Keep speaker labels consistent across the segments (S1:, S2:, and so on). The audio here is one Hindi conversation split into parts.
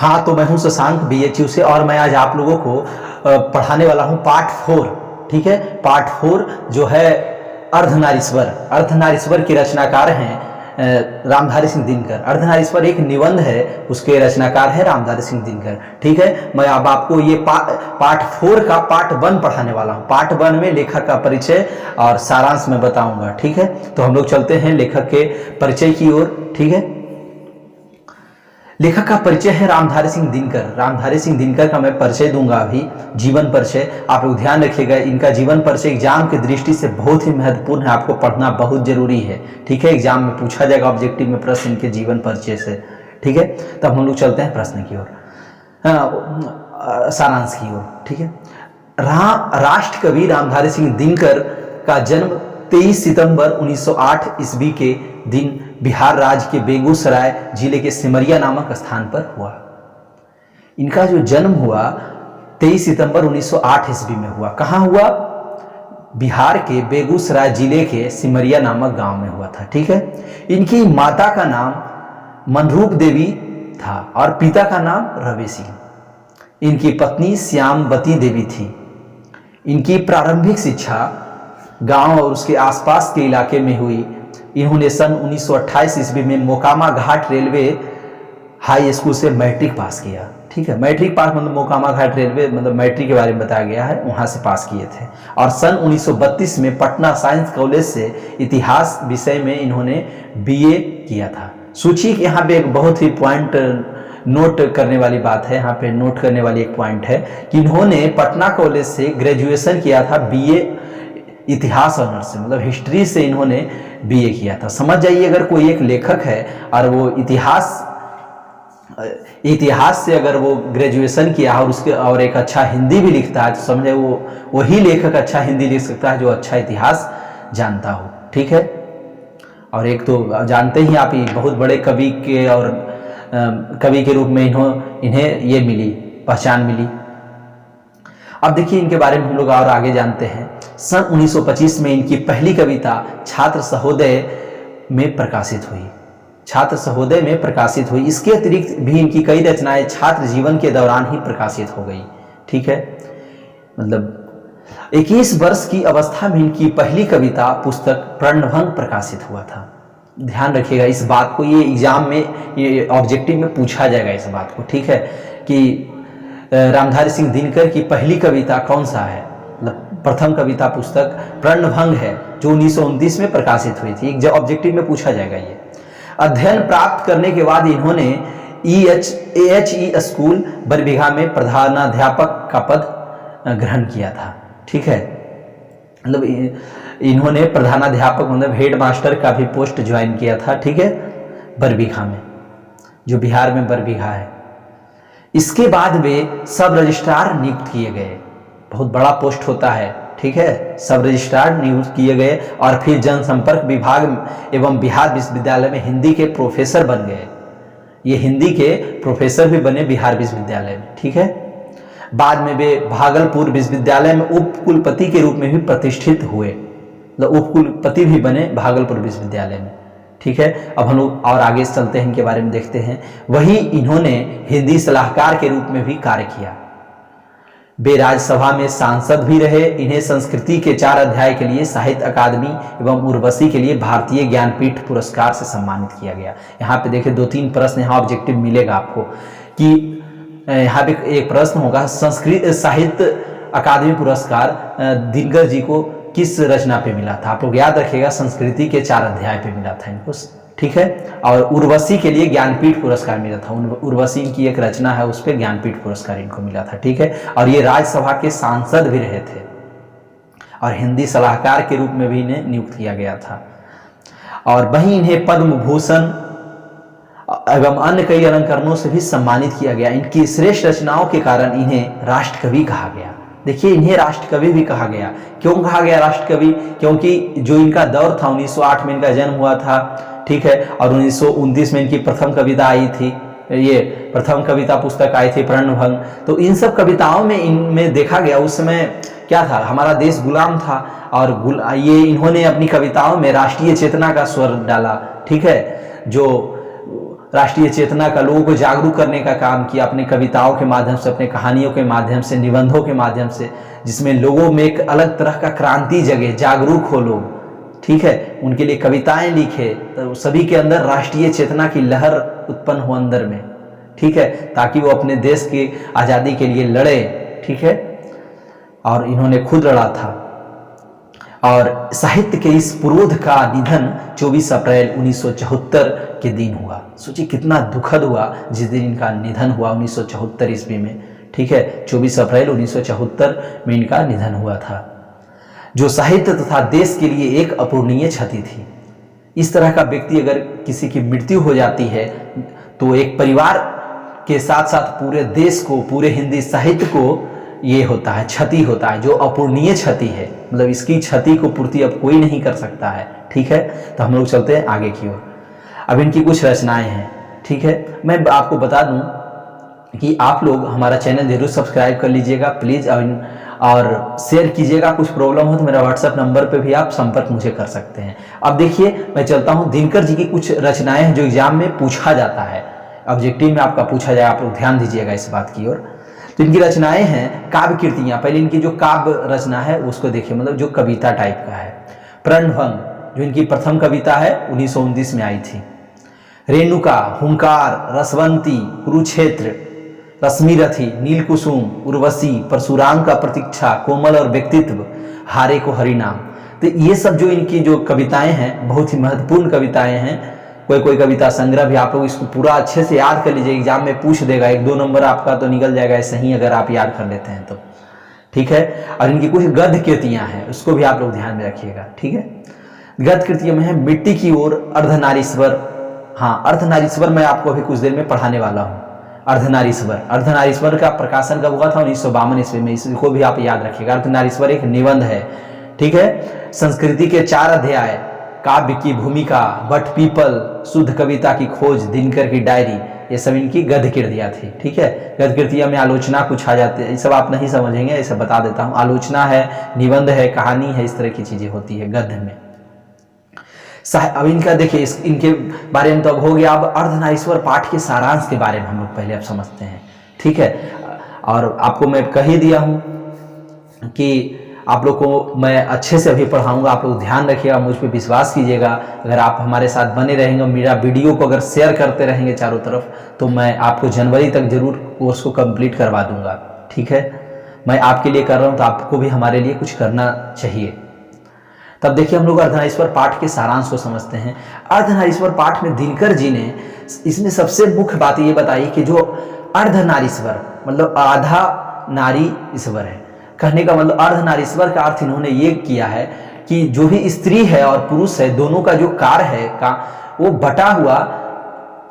S1: हाँ, तो मैं हूं शशांक BHU से और मैं आज आप लोगों को पढ़ाने वाला हूं पार्ट 4। ठीक है, पार्ट 4 जो है अर्धनारीश्वर। अर्धनारीश्वर के रचनाकार हैं रामधारी सिंह दिनकर। अर्धनारीश्वर एक निबंध है, उसके रचनाकार है रामधारी सिंह दिनकर। ठीक है, मैं अब आपको ये पार्ट 4 का पार्ट 1 पढ़ाने वाला हूँ। पार्ट 1 में लेखक का परिचय और सारांश में बताऊंगा। ठीक है, तो हम लोग चलते हैं लेखक के परिचय की ओर। ठीक है, लेखक का परिचय है रामधारी सिंह दिनकर। रामधारी सिंह दिनकर का मैं परिचय दूंगा अभी, जीवन परिचय। आप लोग ध्यान रखिएगा, इनका जीवन परिचय एग्जाम की दृष्टि से बहुत ही महत्वपूर्ण है, आपको पढ़ना बहुत जरूरी है। ठीक है, एग्जाम में पूछा जाएगा ऑब्जेक्टिव में प्रश्न इनके जीवन परिचय से। ठीक है, तब हम लोग चलते हैं प्रश्न की ओर, सारांश की ओर। ठीक है, राष्ट्र कवि रामधारी सिंह दिनकर का जन्म 23 सितंबर 1908 ईस्वी के दिन बिहार राज्य के बेगूसराय जिले के सिमरिया नामक स्थान पर हुआ। इनका जो जन्म हुआ 23 सितंबर 1908 ईस्वी में हुआ। कहाँ हुआ? बिहार के बेगूसराय जिले के सिमरिया नामक गांव में हुआ था। ठीक है, इनकी माता का नाम मनरूप देवी था और पिता का नाम रवि सिंह। इनकी पत्नी श्यामवती देवी थी। इनकी प्रारंभिक शिक्षा गांव और उसके आसपास के इलाके में हुई। इन्होंने सन 1928 ईस्वी में मोकामा घाट रेलवे हाई स्कूल से मैट्रिक पास किया। ठीक है, मैट्रिक पास मतलब मोकामा घाट रेलवे मतलब मैट्रिक के बारे में बताया गया है, वहां से पास किए थे। और सन 1932 में पटना साइंस कॉलेज से इतिहास विषय में इन्होंने BA किया था। सोचिए कि यहाँ पे एक बहुत ही पॉइंट नोट करने वाली बात है, यहाँ पे नोट करने वाली एक पॉइंट है कि इन्होंने पटना कॉलेज से ग्रेजुएशन किया था BA इतिहास ऑनर से, मतलब हिस्ट्री से इन्होंने BA किया था। समझ जाइए, अगर कोई एक लेखक है और वो इतिहास से अगर वो ग्रेजुएशन किया और उसके और एक अच्छा हिंदी भी लिखता है, तो समझे वो वही लेखक अच्छा हिंदी लिख सकता है जो अच्छा इतिहास जानता हो। ठीक है, और एक तो जानते ही आप ही बहुत बड़े कवि के और कवि के रूप में इन्हें ये मिली पहचान मिली। अब देखिए इनके बारे में हम लोग और आगे जानते हैं। सन 1925 में इनकी पहली कविता छात्र सहोदय में प्रकाशित हुई। छात्र सहोदय में प्रकाशित हुई। इसके अतिरिक्त भी इनकी कई रचनाएं छात्र जीवन के दौरान ही प्रकाशित हो गई। ठीक है, मतलब 21 वर्ष की अवस्था में इनकी पहली कविता पुस्तक प्रणभंग प्रकाशित हुआ था। ध्यान रखिएगा इस बात को, ये एग्जाम में ये ऑब्जेक्टिव में पूछा जाएगा इस बात को। ठीक है, कि रामधारी सिंह दिनकर की पहली कविता कौन सा है, मतलब प्रथम कविता पुस्तक प्रणभंग है जो 1929 में प्रकाशित हुई थी। एक ऑब्जेक्टिव में पूछा जाएगा ये। अध्ययन प्राप्त करने के बाद इन्होंने AHE स्कूल बरबीघा में प्रधानाध्यापक का पद ग्रहण किया था। ठीक है, मतलब इन्होंने प्रधानाध्यापक मतलब हेड मास्टर का भी पोस्ट ज्वाइन किया था। ठीक है, बरबीघा में, जो बिहार में बरबीघा है। इसके बाद वे सब रजिस्ट्रार नियुक्त किए गए। बहुत बड़ा पोस्ट होता है। ठीक है, सब रजिस्ट्रार नियुक्त किए गए और फिर जनसंपर्क विभाग एवं बिहार विश्वविद्यालय में हिंदी के प्रोफेसर बन गए। ये हिंदी के प्रोफेसर भी बने बिहार विश्वविद्यालय में। ठीक है, बाद में वे भागलपुर विश्वविद्यालय में उप कुलपति के रूप में भी प्रतिष्ठित हुए, मतलब उप कुलपति भी बने भागलपुर विश्वविद्यालय में। ठीक है, अब हम लोग और आगे चलते हैं, इनके बारे में देखते हैं। वहीं इन्होंने हिंदी सलाहकार के रूप में भी कार्य किया। वे राज्यसभा में सांसद भी रहे। इन्हें संस्कृति के 4 अध्याय के लिए साहित्य अकादमी एवं उर्वशी के लिए भारतीय ज्ञानपीठ पुरस्कार से सम्मानित किया गया। यहाँ पे देखिए 2-3 प्रश्न यहाँ ऑब्जेक्टिव मिलेगा आपको कि यहाँ पे एक प्रश्न होगा संस्कृत साहित्य अकादमी पुरस्कार दिनकर जी को किस रचना पे मिला था। आप लोग याद रखिएगा, संस्कृति के 4 अध्याय पे मिला था इनको। ठीक है, और उर्वशी के लिए ज्ञानपीठ पुरस्कार मिला था। उर्वशी की एक रचना है, उस पर ज्ञानपीठ पुरस्कार इनको मिला था। ठीक है, और ये राज्यसभा के सांसद भी रहे थे और हिंदी सलाहकार के रूप में भी इन्हें नियुक्त किया गया था। और वहीं इन्हें पद्म भूषण एवं अन्य कई अलंकरणों से भी सम्मानित किया गया। इनकी श्रेष्ठ रचनाओं के कारण इन्हें राष्ट्र कवि कहा गया। देखिए, इन्हें राष्ट्र कवि भी कहा गया। क्यों कहा गया राष्ट्र कवि? क्योंकि जो इनका दौर था 1908 में इनका जन्म हुआ था। ठीक है, और 1929 में इनकी प्रथम कविता आई थी, ये प्रथम कविता पुस्तक आई थी प्रणभंग। तो इन सब कविताओं में इनमें देखा गया उस समय क्या था, हमारा देश गुलाम था और ये इन्होंने अपनी कविताओं में राष्ट्रीय चेतना का स्वर डाला। ठीक है, जो राष्ट्रीय चेतना का, लोगों को जागरूक करने का काम किया अपने कविताओं के माध्यम से, अपने कहानियों के माध्यम से, निबंधों के माध्यम से, जिसमें लोगों में एक अलग तरह का क्रांति जगे, जागरूक हो लोग, ठीक है। उनके लिए कविताएं लिखे, तो सभी के अंदर राष्ट्रीय चेतना की लहर उत्पन्न हो अंदर में, ठीक है, ताकि वो अपने देश की आज़ादी के लिए लड़े, ठीक है। और इन्होंने खुद लड़ा था। और साहित्य के इस पुरोध का निधन 24 अप्रैल 1974 के दिन हुआ। सोचिए कितना दुखद हुआ जिस दिन इनका निधन हुआ 1974 ईस्वी में, ठीक है। 24 अप्रैल 1974 में इनका निधन हुआ था, जो साहित्य तथा देश के लिए एक अपूरणीय क्षति थी। इस तरह का व्यक्ति अगर किसी की मृत्यु हो जाती है तो एक परिवार के साथ साथ पूरे देश को, पूरे हिंदी साहित्य को ये होता है, क्षति होता है, जो अपूरणीय क्षति है। मतलब इसकी क्षति को पूर्ति अब कोई नहीं कर सकता है, ठीक है। तो हम लोग चलते हैं आगे की ओर। अब इनकी कुछ रचनाएं हैं, ठीक है। मैं आपको बता दूं कि आप लोग हमारा चैनल जरूर सब्सक्राइब कर लीजिएगा प्लीज़, और शेयर कीजिएगा। कुछ प्रॉब्लम हो तो मेरा व्हाट्सएप नंबर पे भी आप संपर्क मुझे कर सकते हैं। अब देखिए मैं चलता हूँ, दिनकर जी की कुछ रचनाएं हैं जो एग्जाम में पूछा जाता है, ऑब्जेक्टिव में आपका पूछा जाए, आप लोग ध्यान दीजिएगा इस बात की ओर। तो इनकी रचनाएं हैं काव्य कृतियां। पहले इनकी जो काव्य रचना है उसको देखिए, मतलब जो कविता टाइप का है। प्रणभंग, जो इनकी प्रथम कविता है 1919 में आई थी। रेणुका, हुंकार, रसवंती, कुरुक्षेत्र, रश्मिरथी, नीलकुसुम, उर्वशी, परशुराम का प्रतीक्षा, कोमल और व्यक्तित्व, हारे को हरिनाम। तो ये सब जो इनकी जो कविताएं हैं बहुत ही महत्वपूर्ण कविताएं हैं। कोई कविता संग्रह भी आप लोग इसको पूरा अच्छे से याद कर लीजिए, एग्जाम में पूछ देगा, 1-2 नंबर आपका तो निकल जाएगा ऐसे ही अगर आप याद कर लेते हैं तो, ठीक है। और इनकी कुछ गद्य कृतियां हैं, उसको भी आप लोग ध्यान में रखिएगा, ठीक है। गद्य कृतियों में है मिट्टी की ओर, अर्धनारीश्वर। हाँ, अर्धनारीश्वर मैं आपको अभी कुछ देर में पढ़ाने वाला हूँ। अर्धनारीश्वर का प्रकाशन कब हुआ था? 1952 ईस्वी में। इसको भी आप याद रखिएगा। अर्धनारीश्वर एक निबंध है, ठीक है। संस्कृति के 4 अध्याय, काव्य की भूमिका, बट पीपल, शुद्ध कविता की खोज, दिनकर की डायरी, ये सब इनकी गद्य कृतियां थी, ठीक है। गद्य कृतियां में आलोचना कुछ आ जाती है, ये सब आप नहीं समझेंगे, ऐसे बता देता हूँ। आलोचना है, निबंध है, कहानी है, इस तरह की चीजें होती है गद्य में। अब इनका देखिए, इनके बारे में तो अब हो गया। अब अर्धनारीश्वर पाठ के सारांश के बारे में हम लोग पहले अब समझते हैं, ठीक है। और आपको मैं कह ही दिया हूँ कि आप लोग को मैं अच्छे से अभी पढ़ाऊंगा, आप लोग ध्यान रखिएगा, मुझ पर विश्वास कीजिएगा। अगर आप हमारे साथ बने रहेंगे, मेरा वीडियो को अगर शेयर करते रहेंगे चारों तरफ, तो मैं आपको जनवरी तक जरूर कोर्स को कंप्लीट करवा दूंगा, ठीक है। मैं आपके लिए कर रहा हूँ तो आपको भी हमारे लिए कुछ करना चाहिए। तब देखिए हम लोग अर्धनारीश्वर पाठ के सारांश को समझते हैं। अर्धनारीश्वर पाठ में दिनकर जी ने इसमें सबसे मुख्य बात ये बताई कि जो अर्धनारीश्वर मतलब आधा नारी ईश्वर है। कहने का मतलब अर्धनारीश्वर का अर्थ इन्होंने ये किया है कि जो भी स्त्री है और पुरुष है, दोनों का जो कार्य है वो बटा हुआ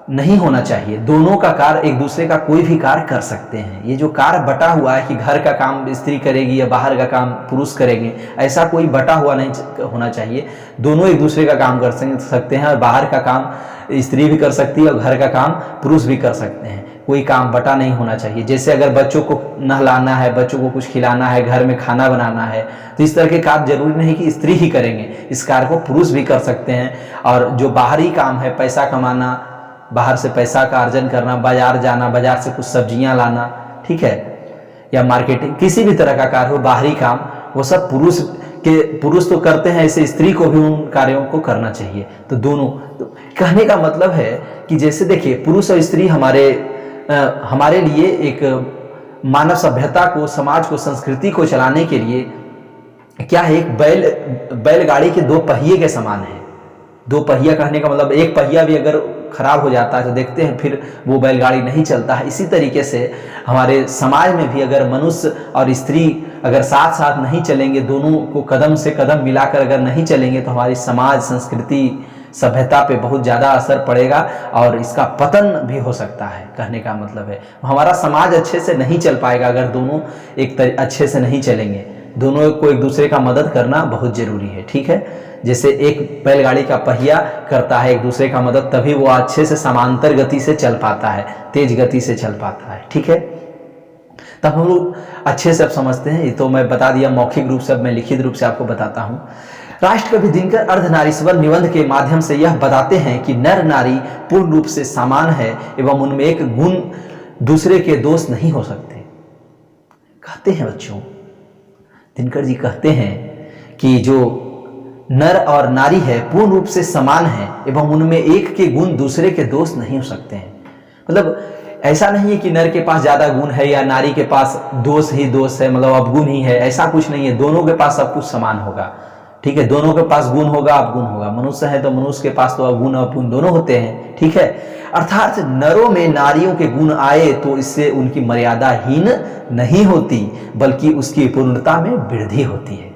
S1: नहीं होना चाहिए। दोनों का कार्य, एक दूसरे का कोई भी कार्य कर सकते हैं। ये जो कार्य बटा हुआ है कि घर का काम स्त्री करेगी या बाहर का काम पुरुष करेंगे, ऐसा कोई बटा हुआ नहीं होना चाहिए। दोनों एक दूसरे का काम कर सकते हैं, और बाहर का काम स्त्री भी कर सकती है और घर का काम पुरुष भी कर सकते हैं। कोई काम बटा नहीं होना चाहिए। जैसे अगर बच्चों को नहलाना है, बच्चों को कुछ खिलाना है, घर में खाना बनाना है, तो इस तरह के कार्य जरूरी नहीं कि स्त्री ही करेंगे, इस कार्य को पुरुष भी कर सकते हैं। और जो बाहरी काम है, पैसा कमाना, बाहर से पैसा का अर्जन करना, बाजार जाना, बाजार से कुछ सब्जियां लाना, ठीक है, या मार्केटिंग, किसी भी तरह का कार्य हो, बाहरी काम, वो सब पुरुष तो करते हैं, ऐसे स्त्री को भी उन कार्यों को करना चाहिए। तो दोनों, तो कहने का मतलब है कि जैसे देखिए पुरुष और स्त्री हमारे लिए एक मानव सभ्यता को, समाज को, संस्कृति को चलाने के लिए क्या है, एक बैलगाड़ी के 2 पहिए के समान है। 2 पहिया कहने का मतलब एक पहिया भी अगर खराब हो जाता है तो देखते हैं फिर वो बैलगाड़ी नहीं चलता है। इसी तरीके से हमारे समाज में भी अगर मनुष्य और स्त्री अगर साथ साथ नहीं चलेंगे, दोनों को कदम से कदम मिलाकर अगर नहीं चलेंगे, तो हमारी समाज, संस्कृति, सभ्यता पे बहुत ज़्यादा असर पड़ेगा और इसका पतन भी हो सकता है। कहने का मतलब है हमारा समाज अच्छे से नहीं चल पाएगा अगर दोनों अच्छे से नहीं चलेंगे। दोनों को एक दूसरे का मदद करना बहुत जरूरी है, ठीक है। जैसे एक बैलगाड़ी का पहिया करता है एक दूसरे का मदद, तभी वो अच्छे से समांतर गति से चल पाता है, तेज गति से चल पाता है, ठीक है। तब हम लोग अच्छे से अब समझते हैं। ये तो मैं बता दिया मौखिक रूप से, अब मैं लिखित रूप से आपको बताता हूँ। राष्ट्रकवि दिनकर अर्धनारीश्वर निबंध के माध्यम से यह बताते हैं कि नर नारी पूर्ण रूप से समान है एवं उनमें एक गुण दूसरे के दोष नहीं हो सकते। कहते हैं बच्चों, दिनकर जी कहते हैं कि जो नर और नारी है पूर्ण रूप से समान है एवं उनमें एक के गुण दूसरे के दोष नहीं हो सकते हैं। मतलब ऐसा नहीं है कि नर के पास ज्यादा गुण है या नारी के पास दोष ही दोष है, मतलब अवगुण ही है, ऐसा कुछ नहीं है। दोनों के पास सब कुछ समान होगा, ठीक है। दोनों के पास गुण होगा, अवगुण होगा। मनुष्य है तो मनुष्य के पास तो अवगुण अवगुण दोनों होते हैं, ठीक है। अर्थात नरों में नारियों के गुण आए तो इससे उनकी मर्यादा हीन नहीं होती बल्कि उसकी पूर्णता में वृद्धि होती है।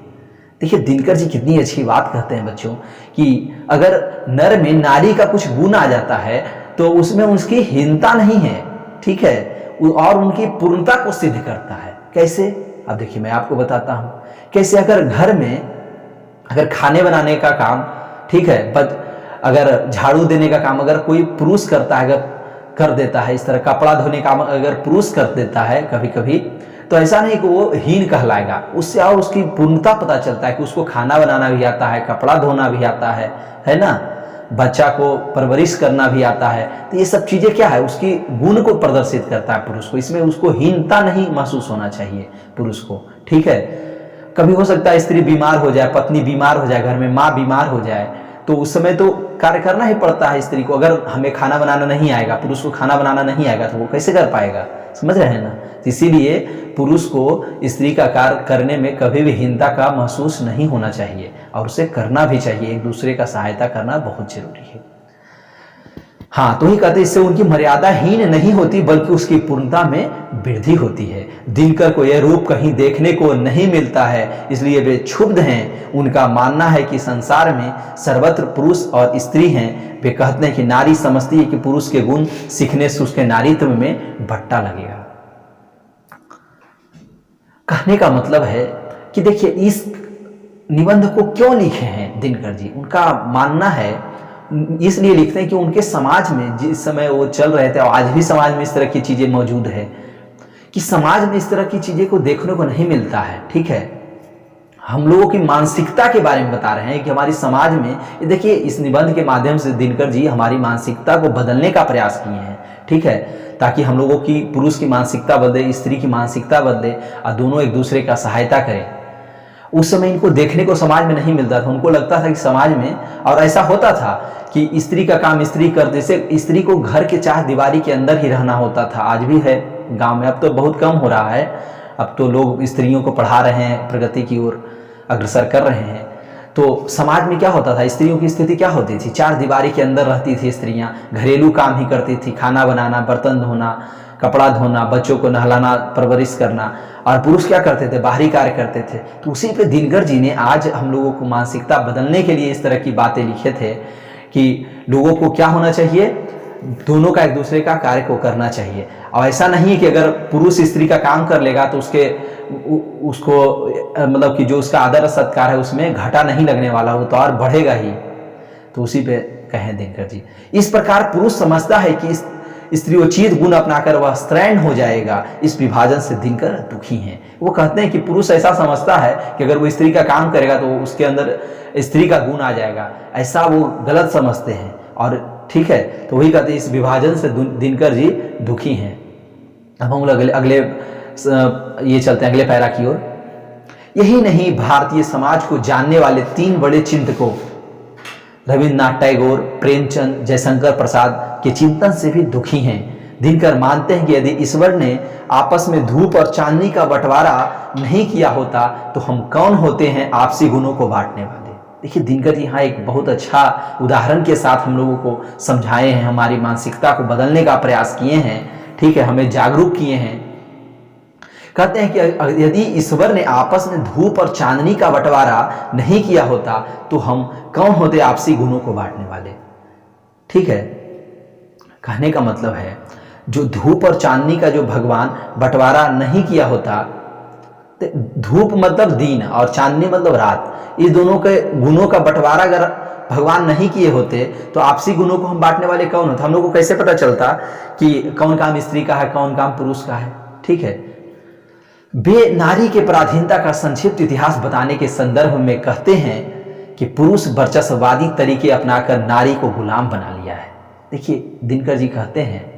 S1: देखिए दिनकर जी कितनी अच्छी बात कहते हैं बच्चों कि अगर नर में नारी का कुछ गुण आ जाता है तो उसमें उसकी हीनता नहीं है, ठीक है, और उनकी पूर्णता को सिद्ध करता है। कैसे? अब देखिए मैं आपको बताता हूं कैसे। अगर घर में अगर खाने बनाने का काम, ठीक है, अगर झाड़ू देने का काम अगर कोई पुरुष करता है, अगर कर देता है, इस तरह कपड़ा धोने का काम अगर पुरुष कर देता है कभी कभी, तो ऐसा नहीं कि वो हीन कहलाएगा। उससे और उसकी पूर्णता पता चलता है कि उसको खाना बनाना भी आता है, कपड़ा धोना भी आता है ना, बच्चा को परवरिश करना भी आता है। तो ये सब चीजें क्या है, उसकी गुण को प्रदर्शित करता है पुरुष को। इसमें उसको हीनता नहीं महसूस होना चाहिए पुरुष को, ठीक है। कभी हो सकता है स्त्री बीमार हो जाए, पत्नी बीमार हो जाए, घर में माँ बीमार हो जाए, तो उस समय तो कार्य करना ही पड़ता है स्त्री को। अगर हमें खाना बनाना नहीं आएगा, पुरुष को खाना बनाना नहीं आएगा, तो वो कैसे कर पाएगा, समझ रहे हैं ना। इसीलिए पुरुष को स्त्री का कार्य करने में कभी भी हीनता का महसूस नहीं होना चाहिए और उसे करना भी चाहिए। एक दूसरे का सहायता करना बहुत जरूरी है। हाँ, तो ही कहते इससे उनकी मर्यादा हीन नहीं होती बल्कि उसकी पूर्णता में वृद्धि होती है। दिनकर को यह रूप कहीं देखने को नहीं मिलता है, इसलिए वे क्षुब्ध हैं। उनका मानना है कि संसार में सर्वत्र पुरुष और स्त्री हैं। वे कहते हैं कि नारी समझती है कि पुरुष के गुण सीखने से उसके नारीत्व में भट्टा लगेगा। कहने का मतलब है कि देखिए इस निबंध को क्यों लिखे हैं दिनकर जी। उनका मानना है, इसलिए लिखते हैं कि उनके समाज में जिस समय वो चल रहे थे, और आज भी समाज में इस तरह की चीजें मौजूद है कि समाज में इस तरह की चीजें को देखने को नहीं मिलता है, ठीक है। हम लोगों की मानसिकता के बारे में बता रहे हैं कि हमारी समाज में, देखिए इस निबंध के माध्यम से दिनकर जी हमारी मानसिकता को बदलने का प्रयास किए हैं, ठीक है, ताकि हम लोगों की पुरुष की मानसिकता बदले, स्त्री की मानसिकता बदले और दोनों एक दूसरे का सहायता करें। उस समय इनको देखने को समाज में नहीं मिलता था। उनको लगता था कि समाज में, और ऐसा होता था कि स्त्री का काम स्त्री कर, जैसे स्त्री को घर के चार दीवारी के अंदर ही रहना होता था। आज भी है गांव में, अब तो बहुत कम हो रहा है। अब तो लोग स्त्रियों को पढ़ा रहे हैं, प्रगति की ओर अग्रसर कर रहे हैं। तो समाज में क्या होता था, स्त्रियों की स्थिति क्या होती थी, चार दीवारी के अंदर रहती थी स्त्रियां, घरेलू काम ही करती थी, खाना बनाना, बर्तन धोना, कपड़ा धोना, बच्चों को नहलाना, परवरिश करना, और पुरुष क्या करते थे, बाहरी कार्य करते थे। तो उसी पे दिनकर जी ने आज हम लोगों को मानसिकता बदलने के लिए इस तरह की बातें लिखे थे कि लोगों को क्या होना चाहिए, दोनों का एक दूसरे का कार्य को करना चाहिए। और ऐसा नहीं है कि अगर पुरुष स्त्री का काम कर लेगा तो उसको मतलब कि जो उसका आदर सत्कार है उसमें घाटा नहीं लगने वाला, वो तो और बढ़ेगा ही। तो उसी पे कहें दिनकर जी। इस प्रकार पुरुष समझता है कि स्त्रियोचित गुण अपनाकर वह स्त्रैण हो जाएगा। इस विभाजन से दिनकर दुखी हैं। वो कहते हैं कि पुरुष ऐसा समझता है कि अगर वो स्त्री का काम करेगा तो उसके अंदर स्त्री का गुण आ जाएगा, ऐसा वो गलत समझते हैं। और ठीक है, तो वही कहते हैं इस विभाजन से दिनकर जी दुखी हैं। अब हम लोग अगले ये चलते हैं अगले पैरा की ओर। यही नहीं, भारतीय समाज को जानने वाले तीन बड़े चिंतकों रविन्द्रनाथ टैगोर, प्रेमचंद, जयशंकर प्रसाद के चिंतन से भी दुखी हैं। दिनकर मानते हैं कि यदि ईश्वर ने आपस में धूप और चांदनी का बंटवारा नहीं किया होता तो हम कौन होते हैं आपसी गुणों को बांटने वाले। देखिए दिनकर जी यहाँ एक बहुत अच्छा उदाहरण के साथ हम लोगों को समझाए हैं, हमारी मानसिकता को बदलने का प्रयास किए हैं, ठीक है, हमें जागरूक किए हैं। कहते हैं कि यदि ईश्वर ने आपस में धूप और चांदनी का बंटवारा नहीं किया होता तो हम कौन होते आपसी गुणों को बांटने वाले। ठीक है, कहने का मतलब है जो धूप और चांदनी का जो भगवान बंटवारा नहीं किया होता, धूप मतलब दिन और चांदनी मतलब रात, इस दोनों के गुणों का बंटवारा अगर भगवान नहीं किए होते तो आपसी गुणों को हम बांटने वाले कौन होते। हम लोग को कैसे पता चलता कि कौन काम स्त्री का है, कौन काम पुरुष का है। ठीक है, वे नारी के पराधीनता का संक्षिप्त इतिहास बताने के संदर्भ में कहते हैं कि पुरुष वर्चस्ववादी तरीके अपनाकर नारी को गुलाम बना लिया है। देखिए दिनकर जी कहते हैं,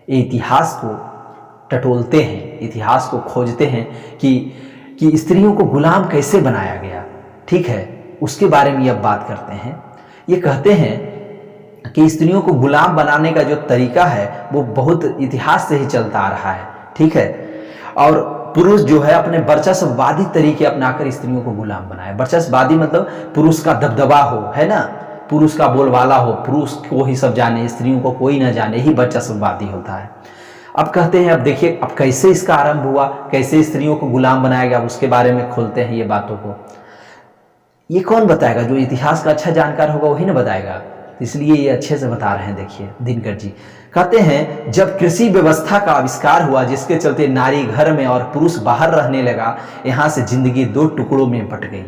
S1: ये इतिहास को टटोलते हैं, इतिहास को खोजते हैं कि स्त्रियों को गुलाम कैसे बनाया गया, ठीक है, उसके बारे में अब बात करते हैं। ये कहते हैं कि स्त्रियों को गुलाम बनाने का जो तरीका है वो बहुत इतिहास से ही चलता आ रहा है, ठीक है, और पुरुष जो है अपने वर्चस्ववादी तरीके अपनाकर स्त्रियों को गुलाम बनाए। वर्चस्ववादी मतलब पुरुष का दबदबा हो, है ना, पुरुष का बोलबाला हो, पुरुष को ही सब जाने, स्त्रियों को कोई ना जाने, ही वर्चस्ववादी होता है। अब कहते हैं, अब देखिए अब कैसे इसका आरंभ हुआ, कैसे स्त्रियों को गुलाम बनाया गया, उसके बारे में खोलते हैं ये बातों को। ये कौन बताएगा? जो इतिहास का अच्छा जानकार होगा वही ना बताएगा, इसलिए ये अच्छे से बता रहे हैं। देखिए दिनकर जी कहते हैं, जब कृषि व्यवस्था का आविष्कार हुआ जिसके चलते नारी घर में और पुरुष बाहर रहने लगा, यहां से जिंदगी दो टुकड़ों में बट गई।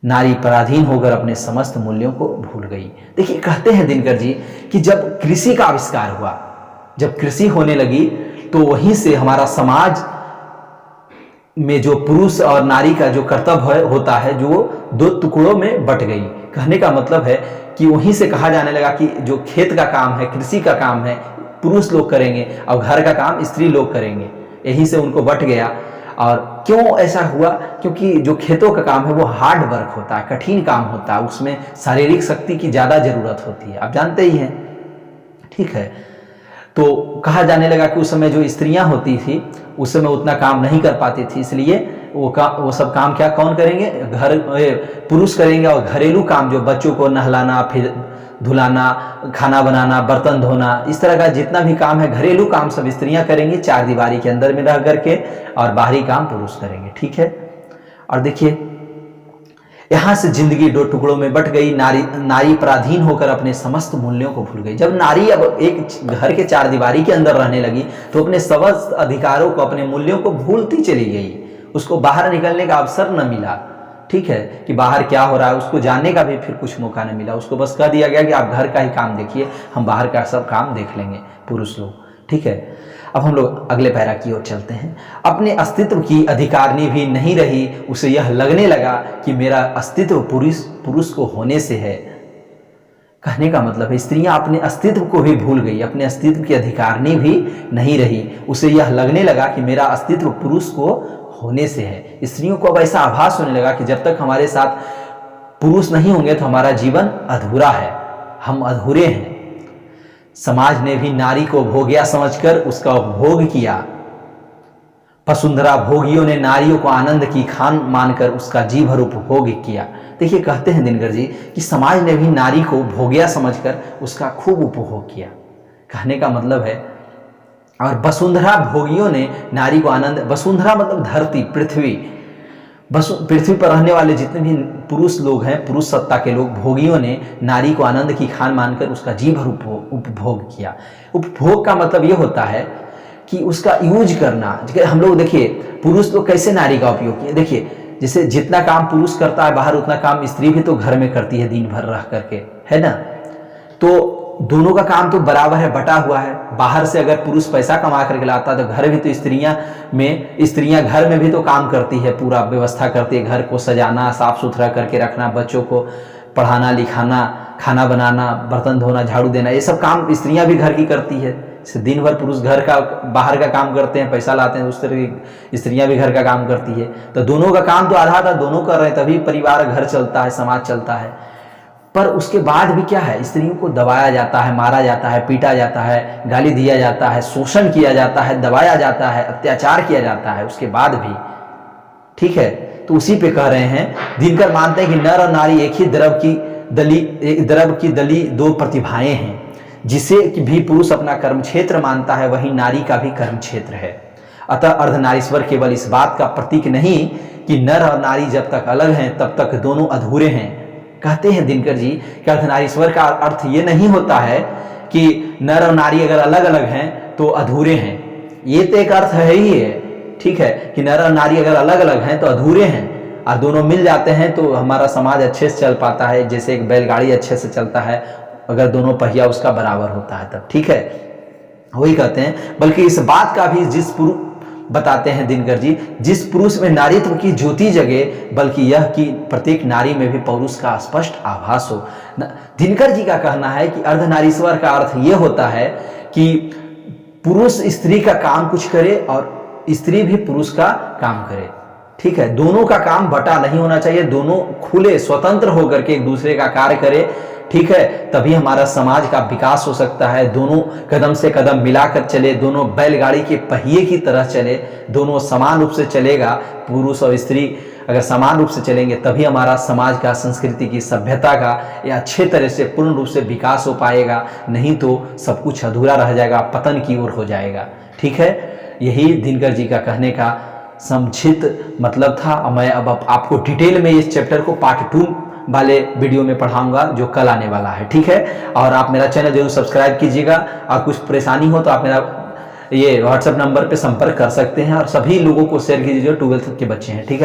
S1: नारी पराधीन होकर अपने समस्त मूल्यों को भूल गई। देखिए कहते हैं दिनकर जी कि जब कृषि का आविष्कार हुआ, जब कृषि होने लगी, तो वहीं से हमारा समाज में जो पुरुष और नारी का जो कर्तव्य होता है, जो दो टुकड़ों में बट गई। कहने का मतलब है कि वहीं से कहा जाने लगा कि जो खेत का काम है, कृषि का काम है, पुरुष लोग करेंगे और घर का काम स्त्री लोग करेंगे। यहीं से उनको बट गया। और क्यों ऐसा हुआ? क्योंकि जो खेतों का काम है वो हार्ड वर्क होता है, कठिन काम होता है, उसमें शारीरिक शक्ति की ज़्यादा जरूरत होती है, आप जानते ही हैं, ठीक है। तो कहा जाने लगा कि उस समय जो स्त्रियां होती थी उस समय उतना काम नहीं कर पाती थी, इसलिए वो सब काम क्या कौन करेंगे? पुरुष करेंगे। और घरेलू काम जो बच्चों को नहलाना, फिर धुलाना, खाना बनाना, बर्तन धोना, इस तरह का जितना भी काम है घरेलू काम सब स्त्रियां करेंगी, चार दीवारी के अंदर में रह करके, और बाहरी काम पुरुष करेंगे, ठीक है। और देखिए यहां से जिंदगी दो टुकड़ों में बट गई। नारी पराधीन होकर अपने समस्त मूल्यों को भूल गई। जब नारी अब एक घर के चार दीवारी के अंदर रहने लगी तो अपने समस्त अधिकारों को, अपने मूल्यों को भूलती चली गई। उसको बाहर निकलने का अवसर न मिला, ठीक है, कि बाहर क्या हो रहा है उसको जानने का भी फिर कुछ मौका न मिला। उसको बस कह दिया गया कि आप घर का ही काम देखिए, हम बाहर का सब काम देख लेंगे पुरुष लोग, ठीक है। अब हम लोग अगले पैरा की ओर चलते हैं। अपने अस्तित्व की अधिकारिणी भी नहीं रही, उसे यह लगने लगा कि मेरा अस्तित्व पुरुष को होने से है। कहने का मतलब है स्त्रियां अपने अस्तित्व को भी भूल गई, अपने अस्तित्व की अधिकारिणी भी नहीं रही, उसे यह लगने लगा कि मेरा अस्तित्व पुरुष को होने से है। स्त्रियों को अब ऐसा आभास होने लगा कि जब तक हमारे साथ पुरुष नहीं होंगे तो हमारा जीवन अधूरा है, हम अधूरे हैं। समाज ने भी नारी को भोग्या समझकर उसका उपभोग किया। वसुंधरा भोगियों ने नारियों को आनंद की खान मानकर उसका जी भर उपभोग किया। देखिए कहते हैं दिनकर जी कि समाज ने भी नारी को भोग्या समझकर उसका खूब उपभोग किया। कहने का मतलब है, और वसुंधरा भोगियों ने नारी को आनंद, वसुंधरा मतलब धरती, पृथ्वी पर रहने वाले जितने भी पुरुष लोग हैं, पुरुष सत्ता के लोग, भोगियों ने नारी को आनंद की खान मानकर उसका जी भर उपभोग किया। उपभोग का मतलब ये होता है कि उसका यूज करना। हम लोग देखिए पुरुष लोग कैसे नारी का उपयोग किए, देखिए जैसे जितना काम पुरुष करता है बाहर उतना काम स्त्री भी तो घर में करती है दिन भर रह करके, है ना। तो दोनों का काम तो बराबर है, बटा हुआ है। बाहर से अगर पुरुष पैसा कमा करके लाता है तो घर भी तो स्त्रियां घर में भी तो काम करती है, पूरा व्यवस्था करती है, घर को सजाना, साफ सुथरा करके रखना, बच्चों को पढ़ाना लिखाना, खाना बनाना, बर्तन धोना, झाड़ू देना, ये सब काम स्त्रियां भी घर की करती है। दिन भर पुरुष घर का बाहर का काम करते हैं, पैसा लाते हैं, उस तरह स्त्रियां भी घर का काम करती है। तो दोनों का काम तो आधा आधा दोनों कर रहे हैं, तभी परिवार घर चलता है, समाज चलता है। पर उसके बाद भी क्या है, स्त्रियों को दबाया जाता है, मारा जाता है, पीटा जाता है, गाली दिया जाता है, शोषण किया जाता है, दबाया जाता है, अत्याचार किया जाता है उसके बाद भी, ठीक है। तो उसी पे कह रहे हैं, दिनकर मानते हैं कि नर और नारी एक ही द्रव की दली दो प्रतिभाएं हैं। जिसे भी पुरुष अपना कर्म क्षेत्र मानता है वही नारी का भी कर्म क्षेत्र है। अतः अर्धनारीश्वर केवल इस बात का प्रतीक नहीं कि नर और नारी जब तक अलग हैं तब तक दोनों अधूरे हैं। कहते हैं दिनकर जी कि अर्धनारीश्वर का अर्थ ये नहीं होता है कि नर और नारी अगर अलग अलग हैं तो अधूरे हैं, ये तो एक अर्थ है ही है, ठीक है, कि नर और नारी अगर अलग अलग हैं तो अधूरे हैं, और दोनों मिल जाते हैं तो हमारा समाज अच्छे से चल पाता है। जैसे एक बैलगाड़ी अच्छे से चलता है अगर दोनों पहिया उसका बराबर होता है तब, ठीक है। वही कहते हैं, बल्कि इस बात का भी जिस बताते हैं दिनकर जी, जिस पुरुष में नारीत्व की ज्योति जगे, बल्कि यह कि प्रत्येक नारी में भी पौरुष का स्पष्ट आभास हो। दिनकर जी का कहना है कि अर्धनारीश्वर का अर्थ यह होता है कि पुरुष स्त्री का काम कुछ करे और स्त्री भी पुरुष का काम करे। ठीक है, दोनों का काम बटा नहीं होना चाहिए, दोनों खुले स्वतंत्र होकर के एक दूसरे का कार्य करे। ठीक है, तभी हमारा समाज का विकास हो सकता है। दोनों कदम से कदम मिलाकर चले, दोनों बैलगाड़ी के पहिए की तरह चले, दोनों समान रूप से चलेगा। पुरुष और स्त्री अगर समान रूप से चलेंगे तभी हमारा समाज का, संस्कृति की, सभ्यता का या अच्छे तरह से पूर्ण रूप से विकास हो पाएगा। नहीं तो सब कुछ अधूरा रह जाएगा, पतन की ओर हो जाएगा। ठीक है, यही दिनकर जी का कहने का संक्षिप्त मतलब था। मैं अब आपको डिटेल में इस चैप्टर को पार्ट 2 वाले वीडियो में पढ़ाऊंगा जो कल आने वाला है। ठीक है, और आप मेरा चैनल जरूर सब्सक्राइब कीजिएगा। और कुछ परेशानी हो तो आप मेरा ये व्हाट्सएप नंबर पे संपर्क कर सकते हैं, और सभी लोगों को शेयर कीजिए जो 12th के बच्चे हैं। ठीक है।